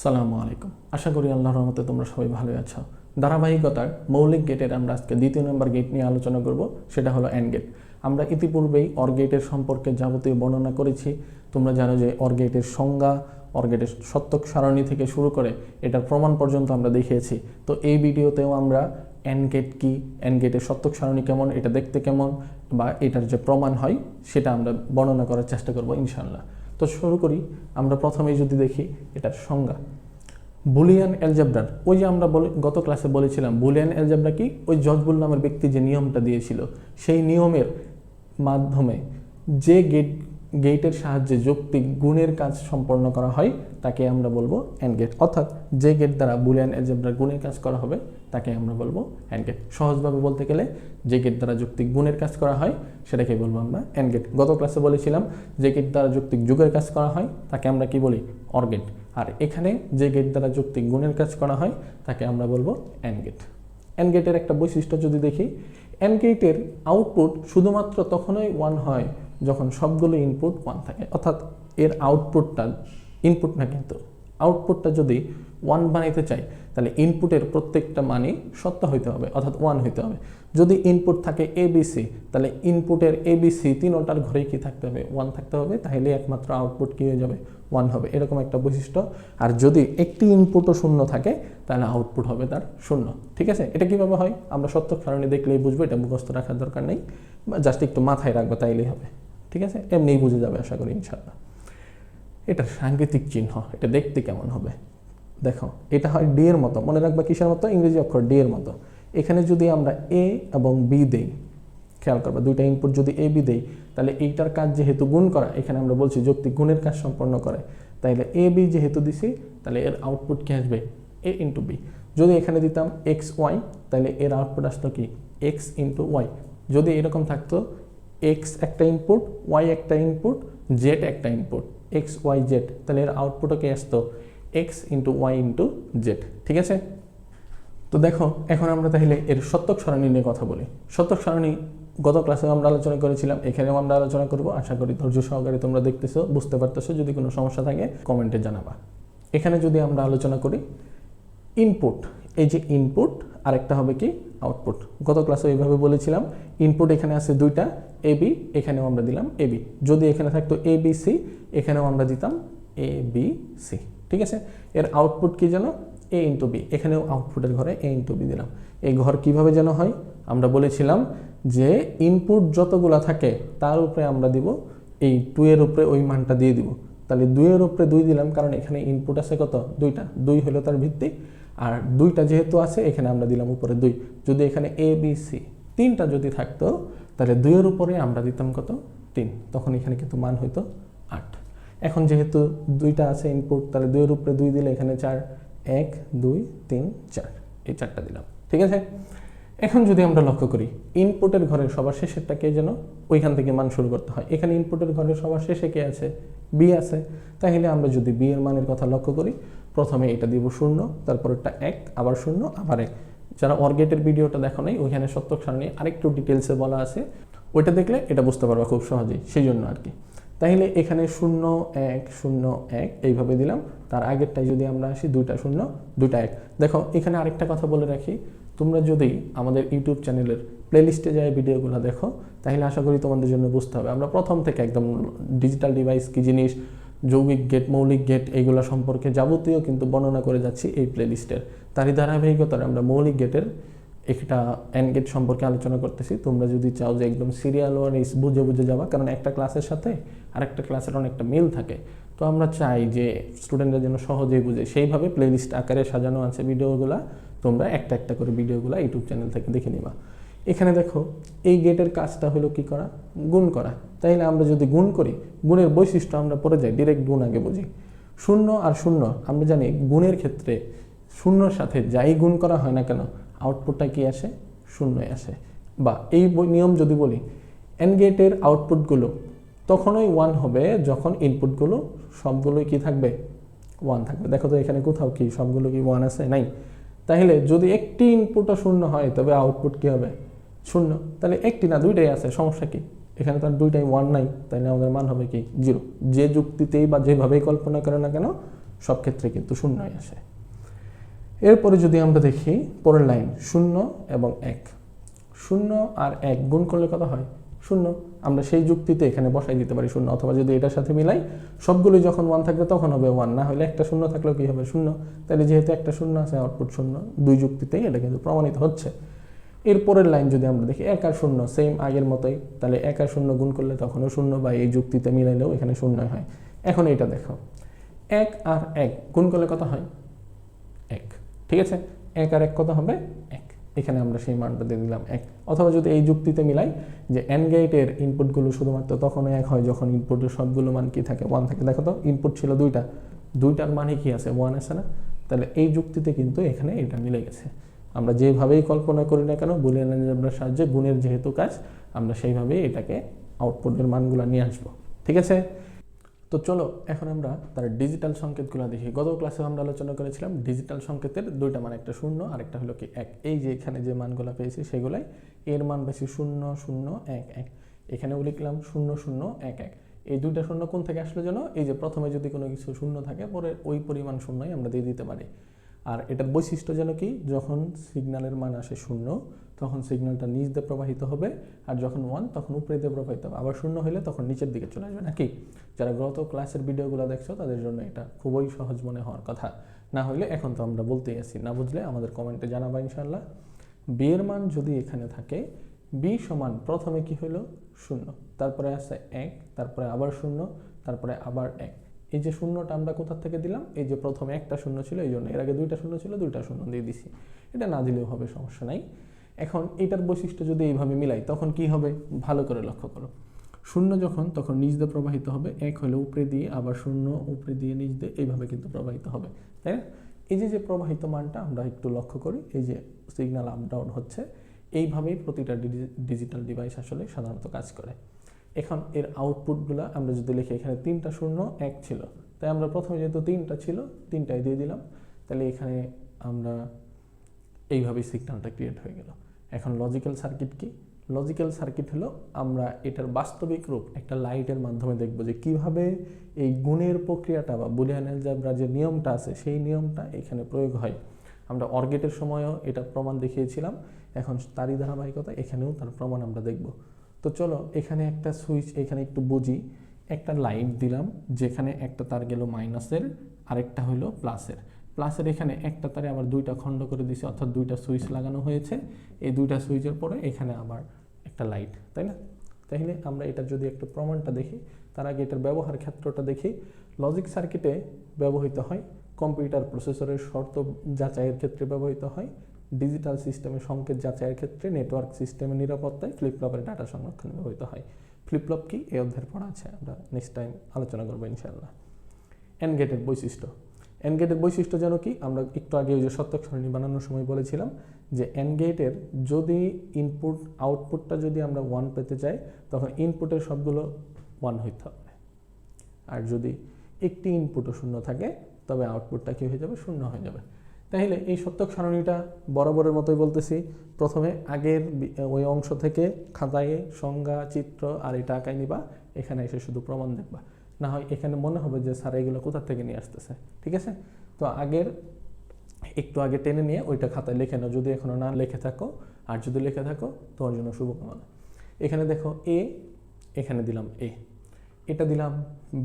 সালামু আলাইকুম। আশা করি আল্লাহর রহমতে তোমরা সবাই ভালো আছো। ধারাবাহিকতার মৌলিক গেটের আমরা আজকে দ্বিতীয় নম্বর গেট নিয়ে আলোচনা করব, সেটা হলো অ্যান্ড গেট। আমরা ইতিপূর্বেই অর গেটের সম্পর্কে যাবতীয় বর্ণনা করেছি। তোমরা জানো যে অর গেটের সংজ্ঞা, অর গেটের সত্যক সারণী থেকে শুরু করে এটার প্রমাণ পর্যন্ত আমরা দেখিয়েছি। তো এই ভিডিওতেও আমরা অ্যান্ড গেট কি, অ্যান্ড গেটের সত্যক সারণী কেমন, এটা দেখতে কেমন, বা এটার যে প্রমাণ হয় সেটা আমরা বর্ণনা করার চেষ্টা করব ইনশাআল্লাহ। তো শুরু করি। আমরা প্রথমেই যদি দেখি এটার সংজ্ঞা, বুলিয়ান অ্যালজেব্রার, ওই যে আমরা গত ক্লাসে বলেছিলাম বুলিয়ান অ্যালজেব্রা কি, ওই জজবুল নামের ব্যক্তি যে নিয়মটা দিয়েছিল সেই নিয়মের মাধ্যমে যে গেটের সাহায্যে যৌক্তিক গুণের কাজ সম্পন্ন করা হয় তাকে আমরা বলবো অ্যান্ড গেট। অর্থাৎ যে গেট দ্বারা বুলিয়ান অ্যালজেব্রার গুণের কাজ করা হবে তাকে আমরা বলবো অ্যান্ড গেট। সহজভাবে বলতে গেলে যে গেট দ্বারা যৌক্তিক গুণের কাজ করা হয় সেটাকে বলবো আমরা অ্যান্ড গেট। গত ক্লাসে বলেছিলাম যে গেট দ্বারা যৌক্তিক যুগের কাজ করা হয় তাকে আমরা কি বলি, অর গেট। আর এখানে যে গেট দ্বারা যৌক্তিক গুণের কাজ করা হয় তাকে আমরা বলবো অ্যান্ড গেট। অ্যান্ড গেটের একটা বৈশিষ্ট্য যদি দেখি, অ্যান্ড গেটের আউটপুট শুধুমাত্র তখনই ওয়ান হয় যখন সবগুলো ইনপুট ওয়ান থাকে। অর্থাৎ এর আউটপুটটা, ইনপুট না কিন্তু আউটপুটটা যদি ওয়ান বানাইতে চাই তাহলে ইনপুটের প্রত্যেকটা মানই সত্য হইতে হবে, অর্থাৎ ওয়ান হইতে হবে। যদি ইনপুট থাকে এবিসি তাহলে ইনপুটের এবিসি তিনটার ঘরেই কি থাকতে হবে, ওয়ান থাকতে হবে, তাহলে একমাত্র আউটপুট কী হয়ে যাবে, ওয়ান হবে। এরকম একটা বৈশিষ্ট্য। আর যদি একটি ইনপুটও শূন্য থাকে তাহলে আউটপুট হবে তার শূন্য। ঠিক আছে, এটা কীভাবে হয় আমরা সত্যক সারণী দেখলেই বুঝবো, এটা মুখস্থ রাখার দরকার নেই, জাস্ট একটু মাথায় রাখবো তাইলেই হবে। ঠিক আছে, এমনিই বুঝে যাবে আশা করি ইনশাআল্লাহ। এটার সাংকেতিক চিহ্ন, এটা দেখতে কেমন হবে দেখো, এটা হয় ডি এর মতো। মনে রাখবা কিসের মতো, ইংরেজি অক্ষর ডি এর মতো। এখানে যদি আমরা এ এবং বি দেই, খেয়াল করবা দুইটা ইনপুট যদি এ বি দেই তাহলে এইটার কাজ যেহেতু গুণ করা, এখানে আমরা বলছি যৌক্তিক গুণের কাজ সম্পন্ন করে, তাইলে এ বি যেহেতু দিছি তাহলে এর আউটপুট কি আসবে, এ ইন্টু বি। যদি এখানে দিতাম এক্স ওয়াই তাহলে এর আউটপুট আসতো কি, এক্স ইন্টু ওয়াই। যদি এরকম থাকতো এক্স একটা ইনপুট, ওয়াই একটা ইনপুট, জেড একটা ইনপুট, এক্স ওয়াই জেড, তাহলে এর আউটপুটও কি আসতো, X into Y into Z. ঠিক আছে, তো দেখো এখন আমরা তাহলে এর সত্যক সারণী নিয়ে কথা বলি। সত্যক সারণী গত ক্লাসে আমরা আলোচনা করেছিলাম, এখানেও আমরা আলোচনা করব। আশা করি ধৈর্য সহকারে তোমরা দেখতেছো, বুঝতে পারতেছো। যদি কোনো সমস্যা থাকে কমেন্টে জানাবা। এখানে যদি আমরা আলোচনা করি ইনপুট, এই যে ইনপুট, আরেকটা হবে কি আউটপুট। গত ক্লাসে এইভাবে বলেছিলাম ইনপুট এখানে আছে দুইটা, এ বি, এখানেও আমরা দিলাম এ বি। যদি এখানে থাকতো এ বি সি, এখানেও আমরা দিতাম এ বি সি। ঠিক আছে, এর আউটপুট কি যেন, এ ইন্টু বি, এখানেও আউটপুটের ঘরে এ ইন্টু বি দিলাম। এই ঘর কিভাবে যেন হয় আমরা বলেছিলাম যে ইনপুট যতগুলা থাকে তার উপরে আমরা দিব এই 2 এর উপরে ওই মানটা দিয়ে দিব। তাহলে 2 এর উপরে 2 দিলাম, কারণ এখানে ইনপুট আছে কত, দুইটা, 2 হলো তার ভিত্তি। আর দুইটা যেহেতু আছে এখানে আমরা দিলাম উপরে 2। যদি এখানে এ বি সি তিনটা যদি থাকতো তাহলে 2 এর উপরে আমরা দিতাম কত, 3, তখন এখানে কিন্তু মান হইতো 8। এখন যেহেতু দুইটা আছে ইনপুট, তাহলে 2 এর উপরে 2 দিলে এখানে 4, 1 2 3 4, এই 4টা দিলাম। ঠিক আছে, এখন যদি আমরা লক্ষ্য করি ইনপুটের ঘরের সবার শেষেরটা কে যেন, ওইখান থেকে মান শুরু করতে হয়। এখানে ইনপুটের ঘরের সবার শেষে কে আছে, বি আছে। তাহলে আমরা যদি বি এর মানের কথা লক্ষ্য করি, প্রথমে এটা দিব 0, তারপরটা 1, আবার 0, আবার 1। যারা অর গেটের ভিডিওটা দেখো নাই, ওইখানে সত্যক সারণী আরেকটু ডিটেলসে বলা আছে, ওইটা দেখলে এটা বুঝতে পারবা খুব সহজেই, সেই জন্য আর কি। তাহলে এখানে 0 1 0 1 এইভাবে দিলাম। তার আগেরটাই যদি আমরা আসি, 2টা 0 2টা 1। দেখো এখানে আরেকটা কথা বলে রাখি, তোমরা যদি আমাদের ইউটিউব চ্যানেলের প্লেলিস্টে যায় ভিডিওগুলো দেখো তাহলে আশা করি তোমাদের জন্য বুঝতে হবে আমরা প্রথম থেকে একদম ডিজিটাল ডিভাইস কী জিনিস, যৌগিক গেট, মৌলিক গেট, এইগুলো সম্পর্কে যাবতীয় কিন্তু বর্ণনা করে যাচ্ছি এই প্লেলিস্টের। তারই ধারাবাহিকতায় আমরা মৌলিক গেটের একটা অ্যান্ড গেট সম্পর্কে আলোচনা করতেছি। তোমরা যদি চাও যে একদম সিরিয়াল ওয়াইজ বুঝে বুঝে যাবা, কারণ একটা ক্লাসের সাথে আরেকটা ক্লাসের অনেকটা মিল থাকে, তো আমরা চাই যে স্টুডেন্টরা যেন সহজেই বুঝে, সেইভাবে প্লেলিস্ট আকারে সাজানো আছে ভিডিওগুলো। তোমরা একটা একটা করে ভিডিওগুলো ইউটিউব চ্যানেল থেকে দেখে নিবা। এখানে দেখো এই গেটের কাজটা হলো কি করা, গুণ করা। তাইলে আমরা যদি গুণ করি, গুণের বৈশিষ্ট্য আমরা পড়ে যাই, ডিরেক্ট গুণ আগে বুঝি। 0 আর 0 আমরা জানি গুণের ক্ষেত্রে 0-র সাথে যাই গুণ করা হয় না কেন আউটপুটটা কি আসে, 0 আসে। বা এই নিয়ম যদি বলি, অ্যান্ড গেটের আউটপুটগুলো তখনই 1 হবে যখন ইনপুটগুলো সবগুলোই কি থাকবে, 1 থাকবে। দেখো তো এখানে কোথাও কি সবগুলো কি 1 আছে, নাই। তাহলে যদি একটি ইনপুটও 0 হয় তবে আউটপুট কি হবে, 0। তাহলে একটি না দুইটাই আছে, সমস্যা কি, এখানে তো আর দুইটাই 1 নাই, তাহলে আমাদের মান হবে কি 0। যে যুক্তিতেই বা যেভাবেই কল্পনা করে না কেন সব ক্ষেত্রে কিন্তু শূন্যই আসে। এরপরে যদি আমরা দেখি পরের লাইন 0 এবং 1, 0 আর 1 গুণ করলে কত হয়? 0। আমরা সেই যুক্তিতে এখানে বসাই দিতে পারি 0, অথবা যদি এটার সাথে মিলাই সবগুলোই যখন 1 থাকবে তখন হবে 1, না হলে একটা 0 থাকলেও কি হবে? 0। তাহলে যেহেতু একটা 0 আছে আউটপুট 0, দুই যুক্তিতেই এটা কিন্তু প্রমাণিত হচ্ছে। এরপরের লাইন যদি আমরা দেখি 1 আর 0 সেম আগের মতোই, তাহলে 1 আর 0 গুণ করলে তখনও 0, বা এই যুক্তিতে মিলাইলেও এখানে 0 হয়। এখন এইটা দেখো, 1 আর 1 গুণ করলে কত হয়? 1, ঠিক আছে? 1 আর 1 কত হবে? 1। এখানে আমরা সেই মানটা দিয়ে দিলাম 1। অথবা যদি এই যুক্তিতে মিলাই যে AND গেটের ইনপুটগুলো শুধুমাত্র তখনই 1 হয় যখন ইনপুটের সবগুলো মান কি থাকে? 1 থাকে। দেখো তো, ইনপুট ছিল দুইটার মানে কি আছে? 1 আছে না? তাহলে এই যুক্তিতে কিন্তু এখানে এটা মিলে গেছে। আমরা যেভাবেই কল্পনা করি না কেন, বুলিয়ান অ্যালজেব্রার সাহায্যে গুণের যেহেতু কাজ, আমরা সেইভাবেই এটাকে আউটপুটের মানগুলো নিয়ে আসবো। ঠিক আছে? তো চলো এখন আমরা তার ডিজিটাল সংকেতগুলো দেখি। গত ক্লাসে আমরা আলোচনা করেছিলাম ডিজিটাল সংকেতের দুইটা মান, একটা 0 আর একটা হলো কি 1। এই যে এখানে যে মানগুলো পেয়েছি সেগুলাই এর মান বেশি 0 0 1 1, এখানেও লিখলাম 0 0 1 1। এই দুইটা শূন্য কোন থেকে আসলে যেন? এই যে প্রথমে যদি কোনো কিছু শূন্য থাকে পরে ওই পরিমাণ শূন্যই আমরা দিয়ে দিতে পারি। আর এটার বৈশিষ্ট্য যেন কি, যখন সিগন্যালের মান আসে 0 তখন সিগন্যালটা নিচ দিয়ে প্রবাহিত হবে, আর যখন 1 তখন উপরে দিয়ে প্রবাহিত হবে। আবার 0 হলে তখন নিচের দিকে চলে আসবে, নাকি? যারা গত ক্লাসের ভিডিওগুলো দেখছো তাদের জন্য এটা খুবই সহজ মনে হওয়ার কথা। না হলে এখন তো আমরা বলতেই আছি, না বুঝলে আমাদের কমেন্টে জানাবা ইনশাআল্লাহ। বি এর মান যদি এখানে থাকে, বি সমান প্রথমে কি হলো? 0, তারপরে আসছে 1, তারপরে আবার 0, তারপরে আবার 1। এই যে শূন্যটা আমরা কোথা থেকে দিলাম? এই যে প্রথমে একটা শূন্য ছিল এই জন্য, এর আগে দুইটা শূন্য ছিল, দুইটা শূন্য দিয়ে দিছি। এটা না দিলেও হবে, সমস্যা নাই। এখন এটার বৈশিষ্ট্য যদি এইভাবে মিলাই তখন কি হবে? ভালো করে লক্ষ্য করো। 0 যখন, তখন নিচ দিয়ে প্রবাহিত হবে, 1 হলে উপরে দিয়ে, আবার 0 উপরে দিয়ে নিচ দিয়ে, এইভাবে কিন্তু প্রবাহিত হবে, তাই না? এই যে প্রবাহিত মানটা আমরা একটু লক্ষ্য করি, এই যে সিগন্যাল আপ ডাউন হচ্ছে, এইভাবেই প্রতিটা ডিজিটাল ডিভাইস আসলে সাধারণত কাজ করে। এখন এর আউটপুটগুলো আমরা যদি লিখি, এখানে 3টা 0 1 ছিল, তাই আমরা প্রথমে যেহেতু 3টা ছিল 3টাই দিয়ে দিলাম, তাহলে এখানে আমরা এইভাবেই সিগন্যালটা ক্রিয়েট হয়ে গেল। এখন লজিক্যাল সার্কিট কি? লজিক্যাল সার্কিট হলো আমরা এটার বাস্তবিক রূপ একটা লাইটের মাধ্যমে দেখব যে কিভাবে এই গুণের প্রক্রিয়াটা বা বুলিয়ান অ্যালজেব্রা যে নিয়মটা আছে সেই নিয়মটা এখানে প্রয়োগ হয়। আমরা অর গেটের সময়ও এটা প্রমাণ দেখিয়েছিলাম, এখন তারই ধারাবাহিকতা এখানেও তার প্রমাণ আমরা দেখব। তো চলো এখানে একটা সুইচ, এখানে একটু বুঝি। একটা লাইট দিলাম যেখানে একটা তার গেল মাইনাসের, আরেকটা হলো প্লাসের। প্লাসের এখানে একটা তারে আবার দুইটা খণ্ড করে দিয়েছে, অর্থাৎ দুইটা সুইচ লাগানো হয়েছে। এই দুইটা সুইচের পরে এখানে আবার একটা লাইট, তাই না? তাহলে আমরা এটা যদি একটু প্রমাণটা দেখি, তার আগে এটার ব্যবহার ক্ষেত্রটা দেখি। লজিক সার্কিটে ব্যবহৃত হয়, কম্পিউটার প্রসেসরের শর্ত যাচাইয়ের ক্ষেত্রে ব্যবহৃত হয়, ডিজিটাল সিস্টেমে সংকেত যাচাইয়ের ক্ষেত্রে, নেটওয়ার্ক সিস্টেমের নিরাপত্তায়, ফ্লিপফ্লপের ডাটা সংরক্ষণে ব্যবহৃত হয়। ফ্লিপফ্লপ কি এই অধ্যায়ের পড়া আছে, আমরা নেক্সট টাইম আলোচনা করবো ইনশাআল্লাহ। এন্ড গেটের বৈশিষ্ট্য। এন্ড গেটের বৈশিষ্ট্য যেন কি, আমরা একটু আগে ওই যে সত্যক সারণী বানানোর সময় বলেছিলাম যে এন্ড গেটের যদি ইনপুট আউটপুটটা যদি আমরা 1 পেতে চাই তখন ইনপুটের সবগুলো 1 হইতে হবে, আর যদি একটি ইনপুটও 0 থাকে তবে আউটপুটটা কি হয়ে যাবে? 0 হয়ে যাবে। তাহলে এই সত্যক সারণীটা বরাবরের মতোই বলতেছি, প্রথমে আগের ওই অংশ থেকে খাতায় সংজ্ঞা, চিত্র আর এটা আঁকাই নিবা, এখানে এসে শুধু প্রমাণ দেখবা। না হয় এখানে মনে হবে যে স্যার এগুলো কোথা থেকে নিয়ে আসতেছে, ঠিক আছে? তো একটু আগে টেনে নিয়ে ওইটা খাতায় লিখে নাও, যদি এখনো না লিখে থাকো, আর যদি লিখে থাকো তোমার জন্য শুভকামনা। এখানে দেখো এ, এখানে দিলাম এ, এটা দিলাম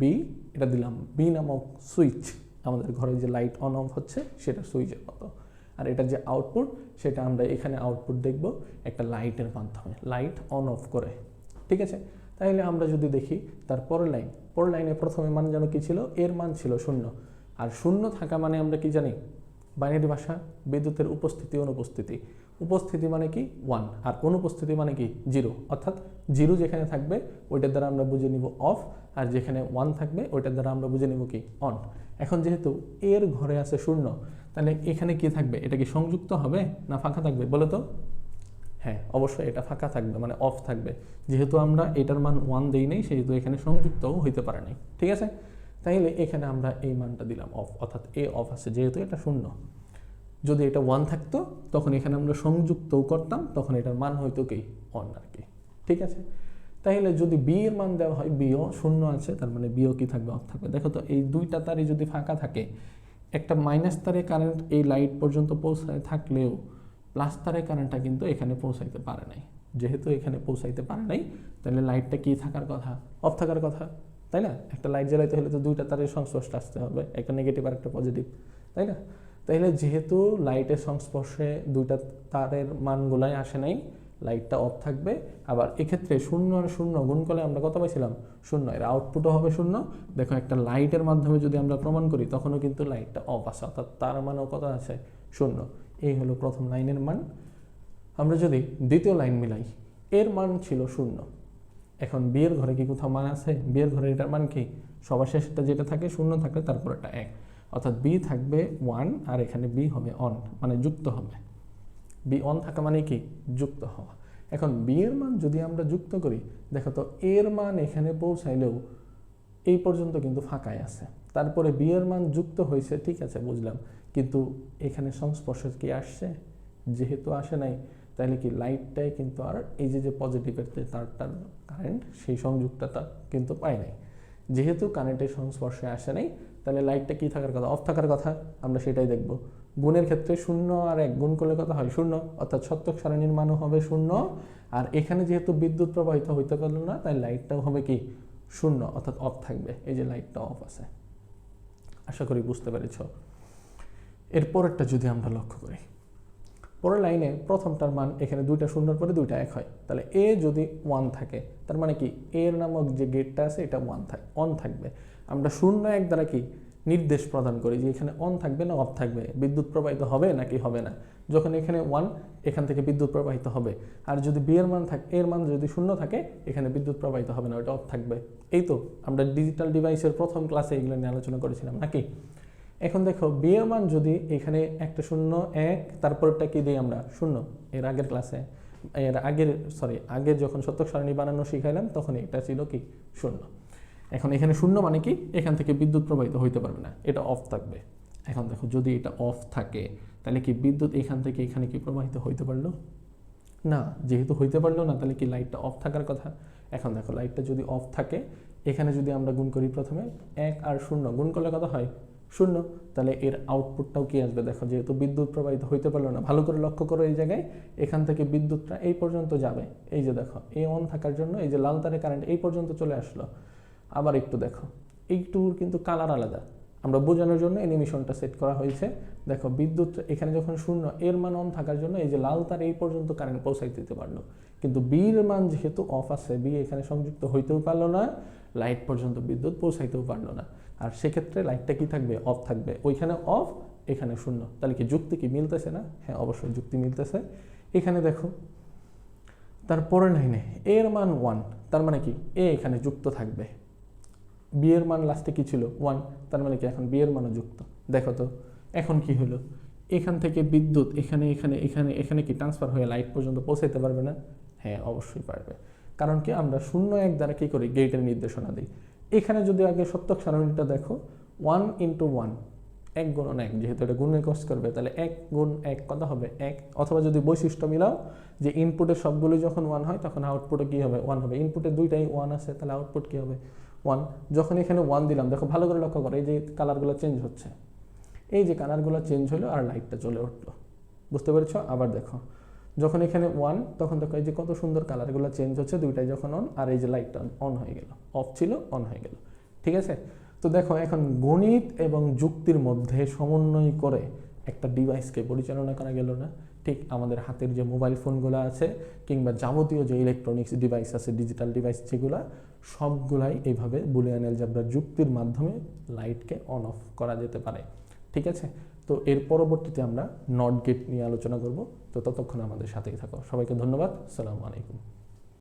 বি, এটা দিলাম বি নামক সুইচ, আমাদের ঘরে যে লাইট অন অফ হচ্ছে সেটা সুইচের মতো। আর এটা যে আউটপুট সেটা আমরা এখানে আউটপুট দেখব একটা লাইটের মাধ্যমে, লাইট অন অফ করে, ঠিক আছে? তাহলে আমরা যদি দেখি তার পরের লাইনে প্রথমে মান যেন কি ছিল? এর মান ছিল 0, আর 0 থাকা মানে আমরা কি জানি? বাইনারি ভাষা, বিদ্যুতের উপস্থিতি অনুপস্থিতি। উপস্থিতি মানে কি? 1, আর অনুপস্থিতি মানে কি? 0, অর্থাৎ 0 যেখানে থাকবে ওইটার দ্বারা আমরা বুঝে নিব অফ, আর যেখানে 1 থাকবে ওইটার দ্বারা আমরা বুঝে নিব কি? অন। এখন যেহেতু এর ঘরে আছে 0, তাহলে এখানে কি থাকবে? এটা কি সংযুক্ত হবে না ফাঁকা থাকবে বলো তো? হ্যাঁ, অবশ্যই এটা ফাঁকা থাকবে, মানে অফ থাকবে। যেহেতু আমরা এটার মান 1 দেই নাই, সেহেতু এখানে সংযুক্তও হইতে পারে নাই, ঠিক আছে? তাইলে এখানে আমরা এই মানটা দিলাম অফ, অর্থাৎ এ অফ আছে, যেহেতু এটা 0। যদি এটা 1 থাকতো তখন এখানে আমরা সংযুক্তও করতাম, তখন এটার মান হয়তো কি? অন আর কি, ঠিক আছে? তাহলে যদি বি এর মান দেওয়া হয়, বিও শূন্য আছে, তার মানে বিও কি থাকবে, অফ থাকবে। দেখো তো এই দুইটা তারই যদি ফাঁকা থাকে, একটা মাইনাস তারে কারেন্ট এই লাইট পর্যন্ত পৌঁছায় থাকলেও প্লাস তারে কারেন্টটা কিন্তু এখানে পৌঁছাইতে পারে নাই। যেহেতু এখানে পৌঁছাইতে পারে নাই, তাহলে লাইটটা কি থাকার কথা, অফ থাকার কথা, তাই না? একটা লাইট জ্বালাইতে হলে তো দুইটা তারের সংস্পর্শে আসতে হবে, একটা নেগেটিভ আর একটা পজিটিভ, তাই না? তাইলে যেহেতু লাইটের সংস্পর্শে দুইটা তারের মানগুলাই আসে নাই, লাইটটা অফ থাকবে। আবার এক্ষেত্রে শূন্য আর শূন্য গুণ করলে আমরা কত পাইছিলাম, শূন্য, এর আউটপুটও হবে শূন্য। দেখো একটা লাইটের মাধ্যমে যদি আমরা প্রমাণ করি তখনও কিন্তু লাইটটা অফ আছে, অর্থাৎ তার মানও কত আছে, শূন্য। এই হলো প্রথম লাইনের মান। আমরা যদি দ্বিতীয় লাইন মিলাই, এর মান ছিল শূন্য। এখন বিয়ের ঘরে কি কোথাও মান আছে, বিয়ের ঘরে এটার মান কি, সবার শেষটা যেটা থাকে শূন্য থাকলে তারপর একটা এক, অর্থাৎ বি থাকবে 1 আর এখানে বি হবে অন, মানে যুক্ত হবে। বি অন থাকা মানে কি, যুক্ত হওয়া। এখন বি এর মান যদি আমরা যুক্ত করি, দেখো তো এর মান এখানে পৌঁছাইলেও এই পর্যন্ত কিন্তু ফাঁকাই আছে। তারপরে বি এর মান যুক্ত হয়েছে, ঠিক আছে বুঝলাম, কিন্তু এখানে সংস্পর্শ কি আসছে, যেহেতু আসে নাই, তাহলে কি লাইটটাই কিন্তু আর এই যে পজিটিভের যে তারটার কারেন্ট, সেই সংযুক্ততা কিন্তু পায় নাই। যেহেতু কারেন্টের সংস্পর্শে আসে নাই, তাহলে লাইটটা কি থাকার কথা, অফ থাকার কথা। আমরা সেটাই দেখব। গুণের ক্ষেত্রে শূন্য আর এক গুণ করলে কত হয়, শূন্য, অর্থাৎ সত্যক সারণীর মানও হবে শূন্য। আর এখানে যেহেতু বিদ্যুৎ প্রবাহিত হইতে পারলো না, তাই লাইটটাও হবে কি শূন্য, অর্থাৎ অফ থাকবে। এই যে লাইটটা অফ আছে, আশা করি বুঝতে পেরেছ। এরপরেরটা যদি আমরা লক্ষ্য করি, পরের লাইনে প্রথমটার মান এখানে দুইটা শূন্যর পরে দুইটা এক হয়, তাহলে এ যদি 1 থাকে, তার মানে কি এর নামক যে গেটটা আছে এটা অন থাকবে। আমরা শূন্য এক দ্বারা কি নির্দেশ প্রদান করি যে এখানে অন থাকবে না অফ থাকবে, বিদ্যুৎ প্রবাহিত হবে নাকি হবে না। যখন এখানে 1, এখান থেকে বিদ্যুৎ প্রবাহিত হবে। আর যদি বি এর মান থাকে, এর মান যদি শূন্য থাকে, এখানে বিদ্যুৎ প্রবাহিত হবে না, ওটা অফ থাকবে। এই তো আমরা ডিজিটাল ডিভাইসের প্রথম ক্লাসে এগুলো নিয়ে আলোচনা করেছিলাম নাকি। এখন দেখো বি এর মান যদি এখানে একটা শূন্য এক, তারপরটা কি দিই আমরা, শূন্য। এর আগের ক্লাসে, আগের যখন সত্যক সারণী বানানো শিখাইলাম তখন এটা ছিল কি শূন্য। এখন এখানে শূন্য মানে কি, এখান থেকে বিদ্যুৎ প্রবাহিত হইতে পারবে না, এটা অফ থাকবে। এখন দেখো যদি এটা অফ থাকে, তাহলে কি বিদ্যুৎ এখান থেকে এখানে কি প্রবাহিত হইতে পারলো না, যেহেতু হইতে পারলো না, তাহলে কি লাইটটা অফ থাকার কথা। এখন দেখো লাইটটা যদি অফ থাকে, এখানে যদি আমরা গুণ করি প্রথমে 1 আর 0 গুণ করলে কত হয়, শূন্য। তাহলে এর আউটপুটটাও কি আসবে, দেখো যেহেতু বিদ্যুৎ প্রবাহিত হইতে পারলো না, ভালো করে লক্ষ্য করো এই জায়গায়, এখান থেকে বিদ্যুৎটা এই পর্যন্ত যাবে। এই যে দেখো এই অন থাকার জন্য এই যে লাল তারে কারেন্ট এই পর্যন্ত চলে আসলো। আবার একটু দেখো, এইটুর কিন্তু কালার আলাদা, আমরা বোঝানোর জন্য অ্যানিমেশনটা সেট করা হয়েছে। দেখো বিদ্যুৎ এখানে যখন শূন্য, এর মান অন থাকার জন্য এই যে লাল তার এই পর্যন্ত কারেন্ট পৌঁছাই দিতে পারলো, কিন্তু বির মান যেহেতু অফ আছে, বি এখানে সংযুক্ত হইতেও পারলো না, লাইট পর্যন্ত বিদ্যুৎ পৌঁছাইতেও পারলো না। আর সেক্ষেত্রে লাইটটা কি থাকবে, অফ থাকবে। ওইখানে অফ, এখানে শূন্য, তাহলে কি যুক্তি কি মিলতেছে না? হ্যাঁ অবশ্যই যুক্তি মিলতেছে। এখানে দেখো তারপরে লাইনে এর মান 1, তার মানে কি এ এখানে যুক্ত থাকবে। বি এর মান লাস্টে কি ছিল 1, তার মানে কি এখন বি এর মানও যুক্ত। দেখো তো এখন কি হলো, এখান থেকে বিদ্যুৎ এখানে এখানে এখানে এখানে কি ট্রান্সফার হয়ে লাইট পর্যন্ত পৌঁছাইতে পারবে না? হ্যাঁ অবশ্যই পারবে, কারণ কি আমরা 0-1 দ্বারা কি করি, গেটের নির্দেশনা দিই। এখানে যদি আগে সত্যক সারণীটা দেখো, 1 × 1, 1 গুণন 1, যেহেতু এটা গুণের কাজ করবে, তাহলে 1 গুণ 1 কত হবে 1। অথবা যদি বৈশিষ্ট্য মিলাও যে ইনপুটের সবগুলো যখন 1 হয় তখন আউটপুটে কি হবে, 1 হবে। ইনপুটে দুইটাই 1 আছে, তাহলে আউটপুট কি হবে 1। যখন এখানে 1 দিলাম, দেখো ভালো করে লক্ষ্য করো, এই যে কালারগুলো চেঞ্জ হচ্ছে, এই যে কালারগুলো চেঞ্জ হলো আর লাইটটা চলে উঠলো, বুঝতে পেরেছ? আবার দেখো যখন এখানে 1, তখন দেখো এই যে কত সুন্দর কালারগুলো চেঞ্জ হচ্ছে, দুইটাই যখন অন, আর এই যে লাইটটা অন হয়ে গেল, অফ ছিল অন হয়ে গেল। ঠিক আছে, তো দেখো এখন গণিত এবং যুক্তির মধ্যে সমন্বয় করে একটা ডিভাইসকে পরিচালনা করা গেল না। ঠিক আমাদের হাতের যে মোবাইল ফোনগুলো আছে কিংবা যাবতীয় যে ইলেকট্রনিক্স ডিভাইস আছে, ডিজিটাল ডিভাইস যেগুলো, সবগুলাই এইভাবে বুলিয়ান অ্যালজেব্রা যুক্তির মাধ্যমে লাইটকে অন অফ করা যেতে পারে। ঠিক আছে, তো এর পরবর্তীতে আমরা নট গেট নিয়ে আলোচনা করব। তো ততক্ষণ আমাদের সাথেই থাকো। সবাইকে ধন্যবাদ। আসসালামু আলাইকুম।